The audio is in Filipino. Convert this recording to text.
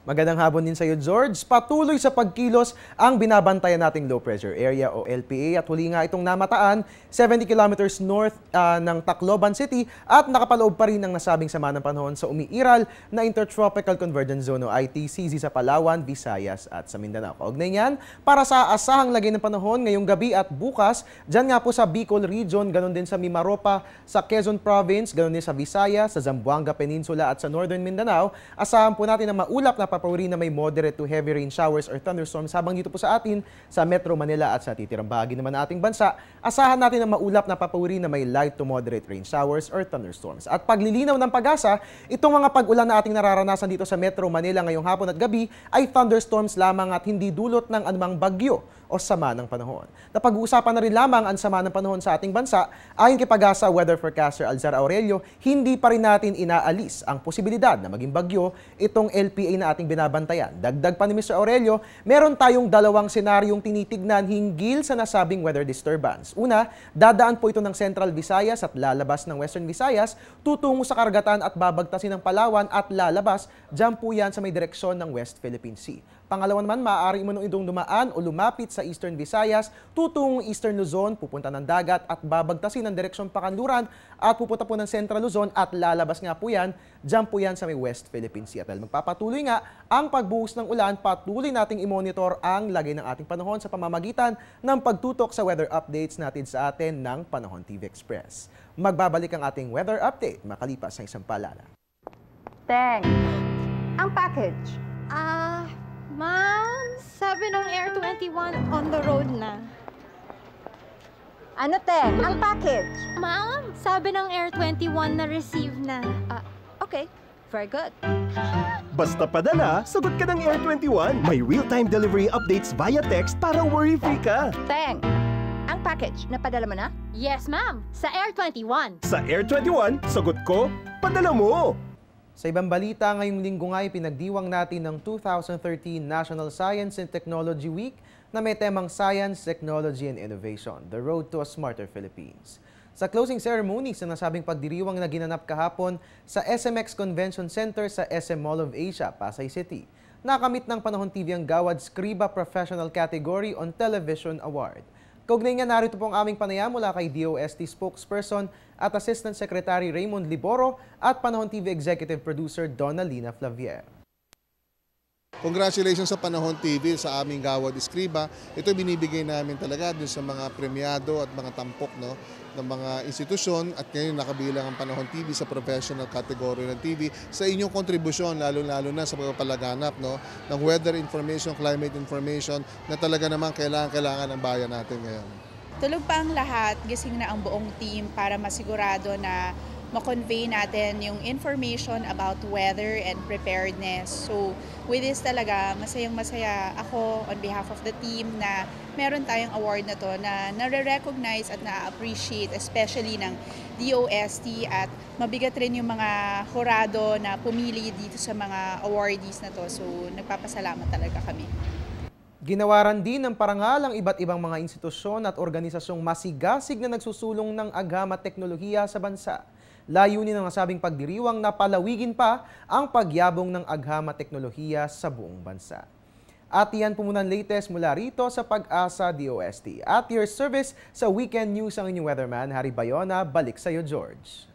Magandang hapon din sa iyo, George. Patuloy sa pagkilos ang binabantayan nating low pressure area o LPA at huli nga itong namataan 70 kilometers north ng Tacloban City at nakapaloob pa rin ang nasabing sama ng panahon sa umiiral na Intertropical Convergence Zone o ITCZ sa Palawan, Visayas at sa Mindanao. Kaugnay niyan, para sa asahang lagay ng panahon ngayong gabi at bukas, dyan nga po sa Bicol Region, ganun din sa Mimaropa, sa Quezon Province, ganun din sa Visayas, sa Zamboanga Peninsula at sa Northern Mindanao, asahan po natin na maulap na papawiri na may moderate to heavy rain showers or thunderstorms habang dito po sa atin sa Metro Manila at sa titirang bahagi naman ng ating bansa, asahan natin na maulap na papawiri na may light to moderate rain showers or thunderstorms. At paglilinaw ng pag-asa, itong mga pag-ulan na ating nararanasan dito sa Metro Manila ngayong hapon at gabi ay thunderstorms lamang at hindi dulot ng anumang bagyo o sama ng panahon. Napag-uusapan na rin lamang ang sama ng panahon sa ating bansa. Ayon kay Pag-asa weather forecaster Alzar Aurelio, hindi pa rin natin inaalis ang posibilidad na maging bagyo itong LPA na ating binabantayan. Dagdag pa ni Mr. Aurelio, meron tayong dalawang senaryong tinitignan hinggil sa nasabing weather disturbance. Una, dadaan po ito ng Central Visayas at lalabas ng Western Visayas, tutungo sa karagatan at babagtasin ng Palawan at lalabas, dyan po yan sa may direksyon ng West Philippine Sea. Pangalawa naman, maaari mo nung itong dumaan o lumapit sa Eastern Visayas, tutungong Eastern Luzon, pupunta ng dagat at babagtasin ng direksyong Pakanluran at pupunta po ng Central Luzon at lalabas nga po yan, dyan po yan sa may West Philippine Sea. At dahil magpapatuloy nga ang pagbuhos ng ulan, patuloy nating i-monitor ang lagay ng ating panahon sa pamamagitan ng pagtutok sa weather updates natin sa atin ng Panahon TV Express. Magbabalik ang ating weather update makalipas ng isang paalala. Teng, ang package. Ma'am, sabi ng Air 21 on the road na. Ano, Teng? Ang package. Ma'am, sabi ng Air 21 na receive na. Okay, very good. Basta padala, sagot ka ng Air 21. May real-time delivery updates via text para worry-free ka. Teng, ang package, napadala mo na? Yes, ma'am, sa Air 21. Sa Air 21, sagot ko, padala mo! Sa ibang balita, ngayong linggo nga pinagdiwang natin ng 2013 National Science and Technology Week na may temang Science, Technology and Innovation, The Road to a Smarter Philippines. Sa closing ceremony sa nasabing pagdiriwang na ginanap kahapon sa SMX Convention Center sa SM Mall of Asia, Pasay City, nakamit ng Panahon TV ang Gawad Scriba Professional Category on Television Award. Kaugnay nga, narito po ang aming panayam mula kay DOST Spokesperson at Assistant Secretary Raymond Liboro at Panahon TV Executive Producer Donalina Flavier. Congratulations sa Panahon TV sa aming Gawad Scriba. Ito binibigay namin talaga dun sa mga premiado at mga tampok ng mga institusyon at ngayon nakabilang ang Panahon TV sa professional category ng TV sa inyong kontribusyon lalo-lalo na sa pagpapalaganap ng weather information, climate information na talaga naman kailangan ng bayan natin ngayon. Tulog pa ang lahat, gising na ang buong team para masigurado na ma-convey natin yung information about weather and preparedness. So with this talaga, masayang-masaya ako on behalf of the team na meron tayong award na to na nare-recognize at na-appreciate especially ng DOST at mabigat rin yung mga hurado na pumili dito sa mga awardees na to. So nagpapasalamat talaga kami. Ginawaran din ng parangal ang iba't ibang mga institusyon at organisasyong masigasig na nagsusulong ng agham at teknolohiya sa bansa. Layunin ng nasabing pagdiriwang na palawigin pa ang pagyabong ng agham at teknolohiya sa buong bansa. At yan po muna ang latest mula rito sa Pag-asa DOST. At your service sa Weekend News ang inyong weatherman, Harry Bayona. Balik sa iyo, George.